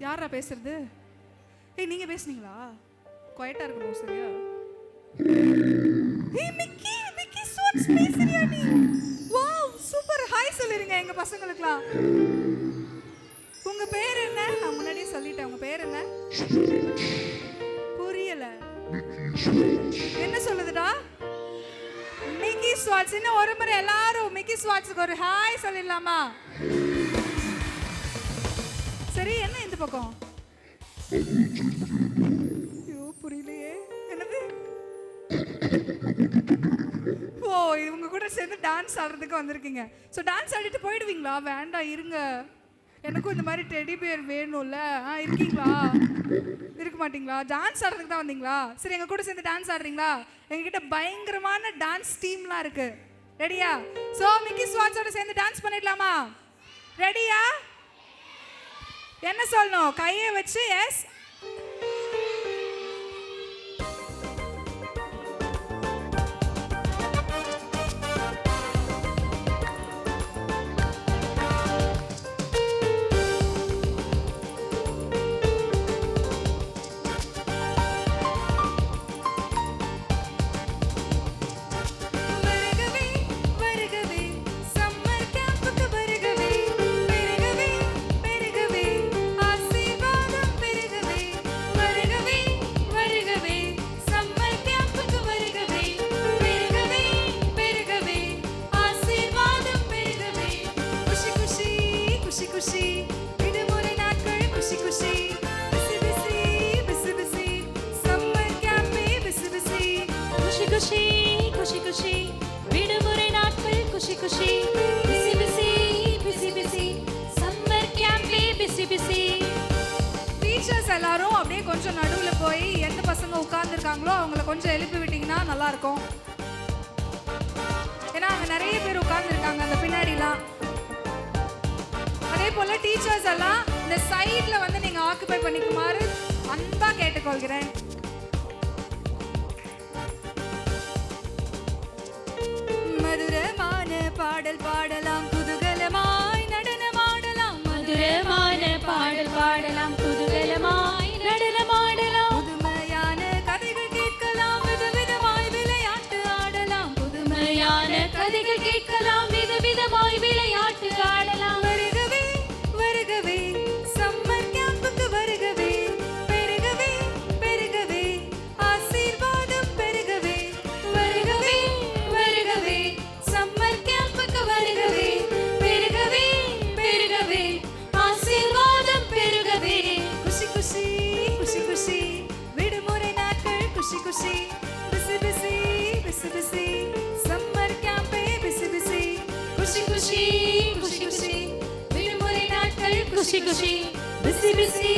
யாரா பேசுறது? ஏய் நீங்க பேசுனீங்களா? குவைட்டா இருக்கணும் சரியா? ஏய் மிக்கி ஸ்வாட்ஸ் பேசுறியா நீ? வாவ் சூப்பர், ஹாய் சொல்லிருங்க எங்க பசங்களுக்குலாம். உங்க பேர் என்ன? நான் முன்னாடியே சொல்லிட்டேன். உங்க பேர் என்ன? புரியல. என்ன சொல்லுதுடா? Mickey swords. இன்னும் ஒரு முறை எல்லாரும் மிக்கி ஸ்வாட்ஸ்க்கு ஒரு ஹாய் சொல்லிடலாமா? சரி, என்ன இந்த பக்கம்? ஐயோ புரியலையே. என்னது? ஓ, இவங்க கூட சேர்ந்து டான்ஸ் ஆடுறதுக்கு வந்திருக்கீங்க. ஸோ டான்ஸ் ஆடிட்டு போயிடுவீங்களா? வேண்டாம் இருங்க, எனக்கும் இந்த மாதிரி டெடி பேர் வேணும்ல. இருக்கீங்களா? இருக்க மாட்டீங்களா? டான்ஸ் ஆடுறதுக்கு தான் வந்தீங்களா? சரி, எங்க கூட சேர்ந்து டான்ஸ் ஆடுறீங்களா? எங்ககிட்ட பயங்கரமான டான்ஸ் டீம்லாம் இருக்கு. ரெடியா? ஸோ மிக்கி ஸ்வாட்ஸோட சேர்ந்து டான்ஸ் பண்ணிடலாமா? ரெடியா? என்ன சொல்லணும்? கையை வச்சு எஸ். டீச்சர்ஸ் எல்லாரும் அப்படியே கொஞ்சம் நடுவுல போய் எந்த பசங்க உட்கார்ந்துருக்காங்களோ அவங்கள கொஞ்சம் எழுப்பி விட்டீங்கன்னா நல்லா இருக்கும். ஏன்னா அங்க நிறைய பேர் உட்கார்ந்துருக்காங்க அந்த பின்னாடிலாம். அதே போல டீச்சர்ஸ் எல்லாம் இந்த சைட்ல வந்து நீங்க ஆக்குபை பண்ணிக்குமாறு அன்பா கேட்டுக்கொள்கிறேன். மதுரமான பாடல் பாடலாம், குதூகலமாய் நடனமாடலாம். மதுரமான பாடல் பாடலாம், குதூகலமாய் நடனமாடலாம். புதுமையான கதைகள் கேட்கலாம், விதவிதமாய் விளையாட்டு ஆடலாம். புதுமையான கதைகள் கேட்கலாம், விதவிதமாய் விளையாட்டு ஆடலாம். வருகவே வருகவே சம்மர் கேம்புக்கு வருகவே. பெருகவே பெருகவே ஆசீர்வாதம் பெருகவே. வருகவே வருகவே சம்மர் கேம்புக்கு வருகவே. பெருகவே பெருகவே ஆசீர்வாதம் பெருகவே. குஷி குஷி குஷி குஷி விடுமுறை நாட்கள் குஷி குஷி. Busy busy busy busy summer கேம்பே பிசி பிசி. குஷி குஷி குஷி குஷி விடுமுறை நாட்கள் குஷி குஷி. Busy PC